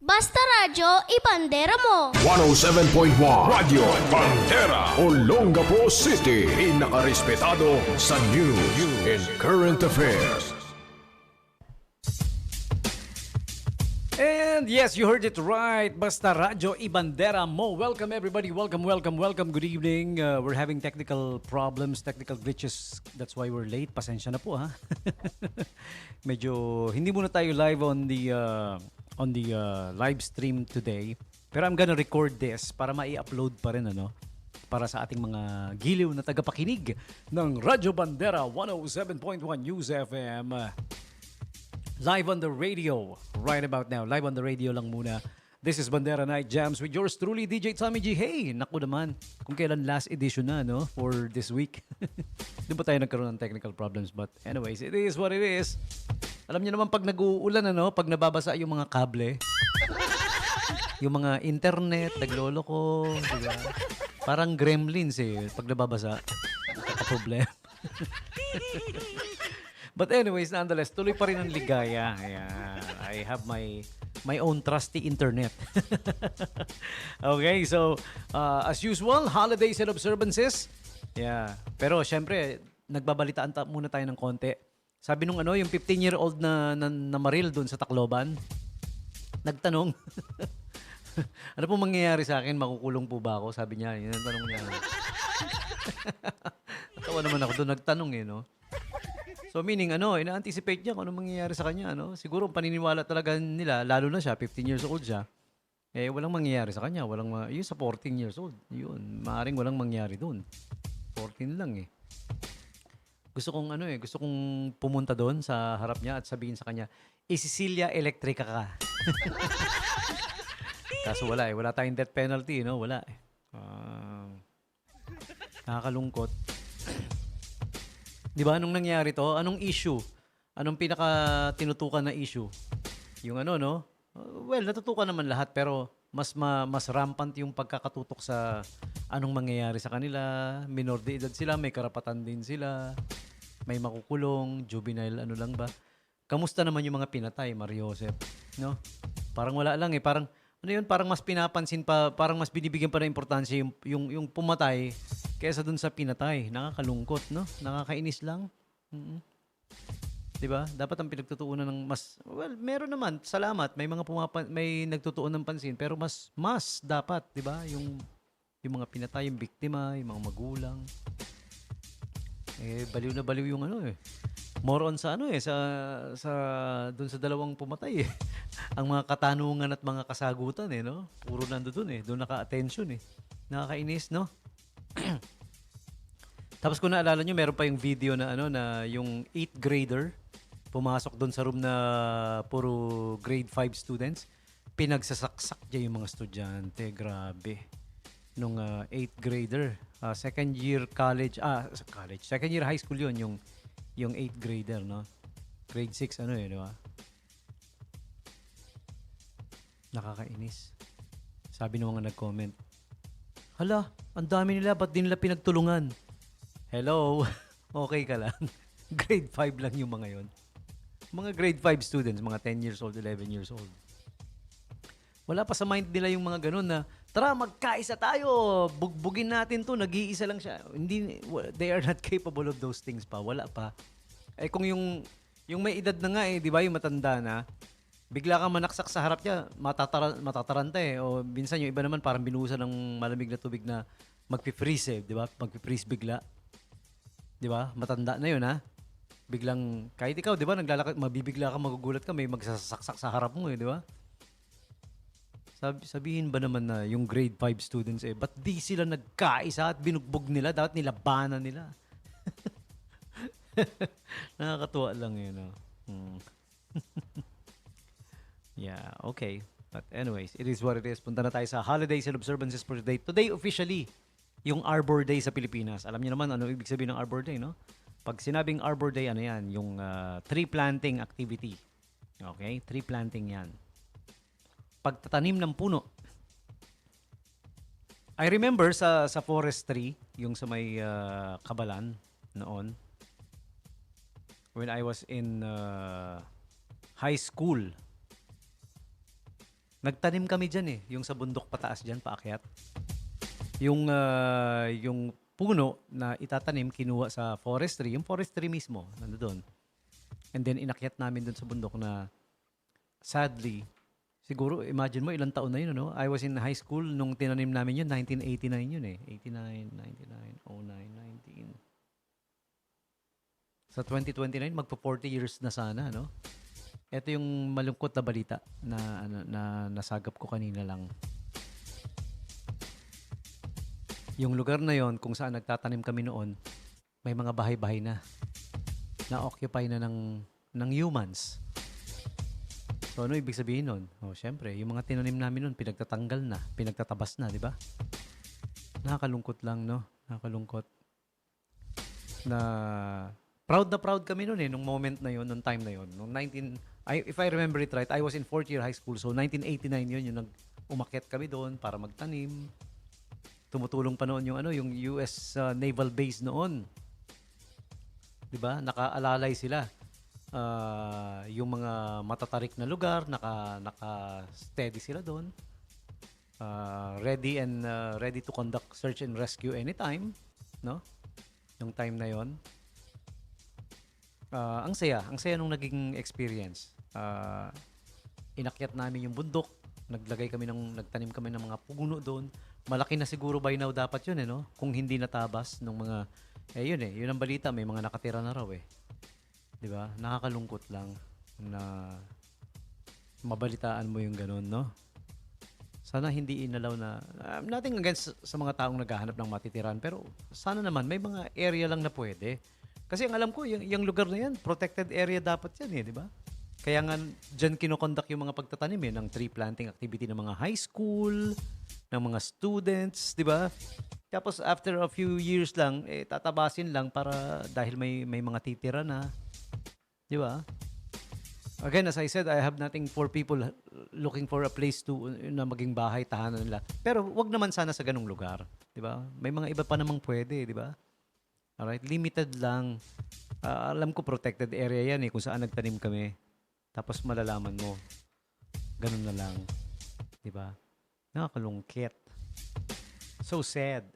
Basta Radyo, ibandera mo! 107.1 Radio Bandera Olongapo City. Inakarespetado sa news and current affairs. And yes, you heard it right. Basta Radyo Ibandera mo. Welcome everybody. Welcome. Good evening. We're having technical problems, technical glitches. That's why we're late. Pasensya na po ha. Medyo hindi muna tayo live on the live stream today. Pero I'm gonna record this para mai-upload pa rin para sa ating mga giliw na tagapakinig ng Radyo Bandera 107.1 News FM. Live on the radio right about now. Live on the radio lang muna. This is Bandera Night Jams with yours truly, DJ Tommy G. Hey, naku naman, kung kailan last edition na, for this week. Di ba tayo nagkaroon ng technical problems? But anyways, it is what it is. Alam niyo naman pag nag-uulan, pag nababasa yung mga kable, yung mga internet, naglolo ko, diba? Parang gremlins pag nababasa. Nagkakaproblema. But anyways, nonetheless, tuloy pa rin ang ligaya. Ayan. I have my own trusty internet. Okay, so as usual, holidays and observances. Yeah. Pero syempre, nagbabalitaan muna tayo ng konti. Sabi nung yung 15-year-old na maril doon sa Tacloban, nagtanong, ano po mangyayari sa akin? Makukulong po ba ako? Sabi niya, yun ang tanong niya. Natawa naman ako doon, nagtanong So meaning ina-anticipate niya kung ano mangyayari sa kanya, Siguro paniniwala talaga nila, lalo na siya, 15 years old siya. Walang mangyayari sa kanya, yun sa 14 years old. Yun, maaring walang mangyari doon. 14 lang Gusto kong pumunta doon sa harap niya at sabihin sa kanya, Sicilia Electrica ka. Kaso wala tayong death penalty, wala nakakalungkot. Di ba? Anong nangyari to? Anong issue? Anong pinaka tinutukan na issue? Yung well, natutukan naman lahat pero mas rampant yung pagkakatutok sa anong mangyayari sa kanila. Minor de edad sila, may karapatan din sila. May makukulong, juvenile, lang ba? Kamusta naman yung mga pinatay, Mario Joseph? No? Parang wala lang Parang parang mas pinapansin pa, parang mas binibigyan pa ng importansya yung pumatay kaysa dun sa pinatay. Nakakalungkot, Nakakainis lang. Diba? Dapat ang pinagtutuunan ng meron naman, salamat, may nagtutuon ng pansin, pero mas dapat, diba? Yung mga pinatay, yung biktima, yung mga magulang. Baliw na baliw yung More on sa sa doon sa dalawang pumatay Ang mga katanungan at mga kasagutan Puro nandoon doon naka-attention Nakakainis, Tapos kung naalala nyo, meron pa yung video na na yung 8th grader pumasok doon sa room na puro grade 5 students. Pinagsasaksak niya yung mga estudyante. Grabe. Nung 8th grader, second year second year high school yun, yung 8th grader, Grade 6, di ba? Nakakainis. Sabi ng mga nag-comment, hala, ang dami nila, ba't di nila pinagtulungan? Hello? Okay ka lang? Grade 5 lang yung mga yon. Mga grade 5 students, mga 10 years old, 11 years old. Wala pa sa mind nila yung mga ganun na, tara, magkaisa tayo, bugbugin natin to, nag-iisa lang siya. Hindi, they are not capable of those things pa. Wala pa. Kung yung may edad na nga di ba, yung matanda na, bigla kang manaksak sa harap niya, matataranta O minsan yung iba naman parang binuhusan ng malamig na tubig na magpi-freeze di ba? Magpi-freeze bigla. Di ba? Matanda na yun Biglang, kahit ikaw, di ba, naglalakad, mabibigla ka, magugulat ka, may magsasaksak sa harap mo di ba? Sabihin ba naman na yung grade 5 students ba't di sila nagkaisa at binugbog nila? Dapat nilabanan nila. Nakakatuwa lang yun. Yeah, okay. But anyways, it is what it is. Punta na tayo sa holidays and observances for today. Today, officially, yung Arbor Day sa Pilipinas. Alam niyo naman ano ibig sabihin ng Arbor Day, Pag sinabing Arbor Day, yan? Yung tree planting activity. Okay? Tree planting yan. Pagtatanim ng puno. I remember sa forestry, yung sa may Kabalan noon, when I was in high school. Nagtanim kami dyan eh, yung sa bundok pataas dyan, paakyat. Yung puno na itatanim, kinuha sa forestry, yung forestry mismo, nandoon. And then inakyat namin dun sa bundok na sadly, siguro imagine mo ilang taon na yun, no? I was in high school nung tinanim namin yun, 1989 yun eh. 89, 99, 09, 19. Sa 2029, magpo 40 years na sana, no? Ito yung malungkot na balita na nasagap ko kanina lang. Yung lugar na yon kung saan nagtatanim kami noon, may mga bahay-bahay na na-occupy na ng humans. So ano ibig sabihin nun? Oh, syempre, yung mga tinanim namin nun, pinagtatanggal na, pinagtatabas na, di ba? Nakakalungkot lang, no? Nakakalungkot. Na proud kami nun eh, nung moment na yon, nung time na yon. Nung if I remember it right, I was in 4th year high school, so 1989 yun, yung umakyat kami doon para magtanim. Tumutulong pa noon yung US Naval Base noon. 'Di ba? Nakaalalay sila. Yung mga matatarik na lugar, naka-steady sila doon. Ready to conduct search and rescue anytime, no? Yung time na 'yon. Ang saya nung naging experience. Inakyat namin yung bundok, nagtanim kami ng mga puno doon. Malaki na siguro by now dapat yun, no? Kung hindi natabas nung mga, yun ang balita, may mga nakatira na raw eh. Di ba? Nakakalungkot lang na mabalitaan mo yung ganun, no? Sana hindi inalaw na, nothing against sa mga taong naghahanap ng matitiran, pero sana naman may mga area lang na pwede. Kasi ang alam ko, yung lugar na yan, protected area dapat yan eh, di ba? Kaya nga, dyan kinokondak yung mga pagtatanim ng tree planting activity ng mga high school, ng mga students, di ba? Tapos after a few years lang, tatabasin lang para dahil may mga titira na. Di ba? Again, as I said, I have nothing for people looking for a place na maging bahay, tahanan nila. Pero wag naman sana sa ganung lugar. Di ba? May mga iba pa namang pwede, di ba? Alright, limited lang. Alam ko protected area yan kung saan nagtanim kami. Tapos malalaman mo, ganun na lang. Diba? Nakakalungkit. So sad.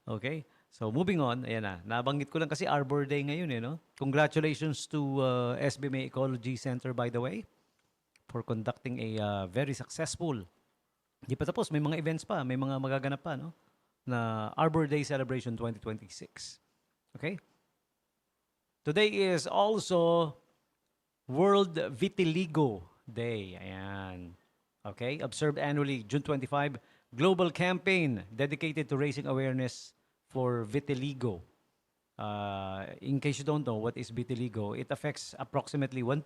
Okay? So moving on, ayan na. Nabanggit ko lang kasi Arbor Day ngayon no? Congratulations to SBMA Ecology Center, by the way, for conducting a very successful. Di pa tapos, may mga events pa, may mga magaganap pa, no? Na Arbor Day Celebration 2026. Okay? Today is also World Vitiligo Day. Ayan. Okay? Observed annually, June 25, global campaign dedicated to raising awareness for vitiligo. In case you don't know what is vitiligo, it affects approximately 1%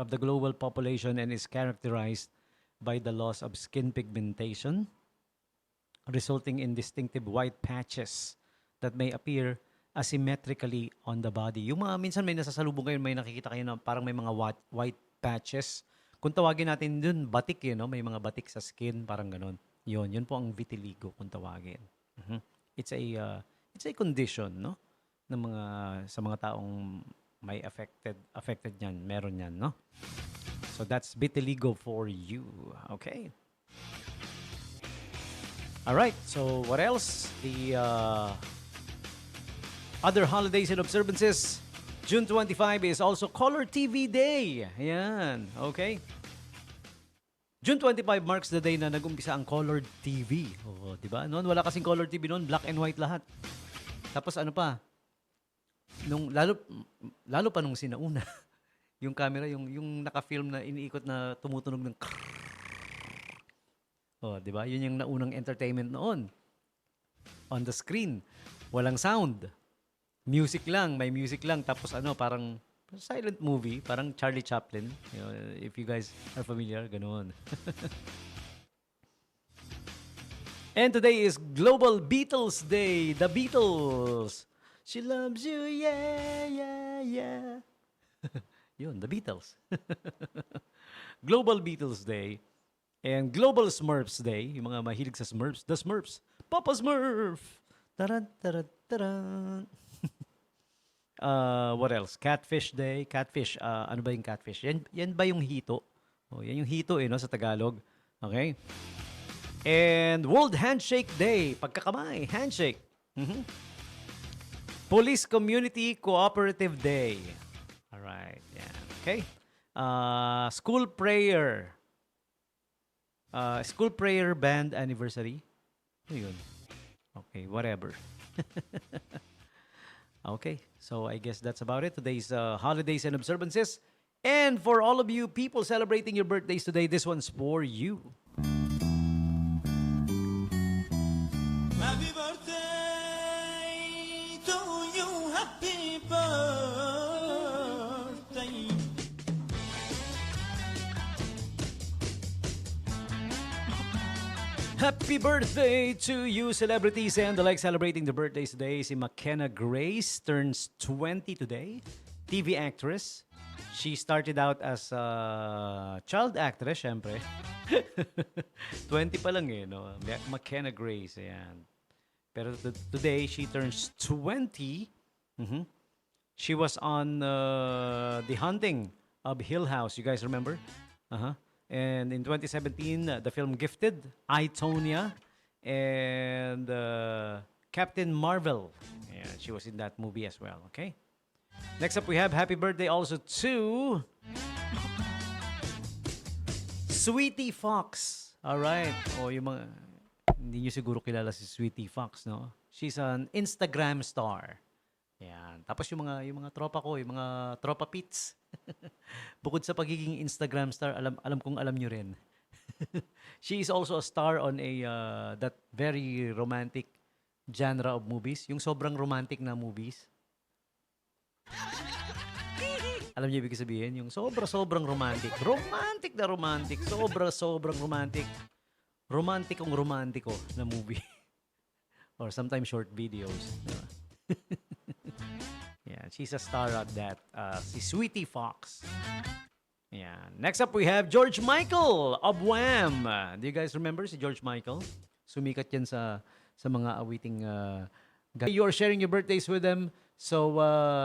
of the global population and is characterized by the loss of skin pigmentation, resulting in distinctive white patches that may appear asymmetrically on the body. Yung mga minsan may nasasalubong kayo, may nakikita kayo na parang may mga white patches. Kung tawagin natin dun, batik no? May mga batik sa skin, parang ganon. Yun po ang vitiligo kung tawagin. It's a condition, no? Sa mga taong may affected niyan, meron niyan, no? So that's vitiligo for you. Okay? All right. So what else? The other holidays and observances. June 25 is also Color TV Day. Ayan. Okay. June 25 marks the day na nag-umpisa ang Color TV. Oh, 'di ba? Noon wala kasing Color TV noon, black and white lahat. Tapos ano pa? Lalo pa nung sinauna. Yung camera, yung naka-film na iniikot na tumutunog ng oh, 'di ba? Yun yung naunang entertainment noon. On the screen, walang sound. Music lang, may music lang tapos parang silent movie, parang Charlie Chaplin. You know, if you guys are familiar, ganoon. And today is Global Beatles Day. The Beatles. She loves you, yeah, yeah, yeah. Yun, the Beatles. Global Beatles Day. And Global Smurfs Day. Yung mga mahilig sa Smurfs. The Smurfs. Papa Smurf. Taran, taran, taran. What else? Catfish Day. Catfish. Ano ba yung catfish? Yan ba yung hito Oh, yan yung hito no, sa Tagalog. Okay? And World Handshake Day. Pagkakamay, handshake. Mhm. Police Community Cooperative Day. Alright, yan. Okay? School prayer. School prayer band anniversary. Ano yun? Okay, whatever. Okay, so I guess that's about it. Today's holidays and observances. And for all of you people celebrating your birthdays today, this one's for you. Happy birthday to you, happy birthday. Happy birthday to you, celebrities and the like celebrating the birthdays today. Si McKenna Grace turns 20 today. TV actress. She started out as a child actress, syempre. 20 pa lang no? McKenna Grace, ayan. Pero today, she turns 20. Mhm. She was on The Haunting of Hill House. You guys remember? Uh-huh. And in 2017, the film Gifted, I, Tonya, and Captain Marvel. Yeah, she was in that movie as well, okay? Next up, we have happy birthday also to Sweetie Fox. All right. O, yung mga, hindi nyo siguro kilala si Sweetie Fox, no? She's an Instagram star. Yan. Tapos yung mga tropa ko, yung mga tropa pits. Bukod sa pagiging Instagram star, alam kong alam nyo rin. She is also a star on that very romantic genre of movies. Yung sobrang romantic na movies. Alam niyo ibig sabihin? Yung sobrang romantic. Romantic na romantic. Sobrang romantic. Romantikong romantiko na movie. Or sometimes short videos. Yeah, she's a star at that. Si Sweetie Fox. Yeah. Next up, we have George Michael of Wham! Do you guys remember si George Michael? Sumikat yan sa mga awiting guys. You're sharing your birthdays with them. So,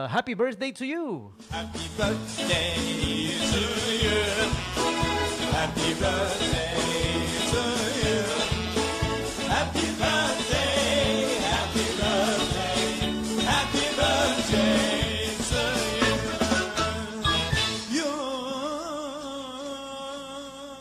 happy birthday to you! Happy birthday to you. Happy birthday.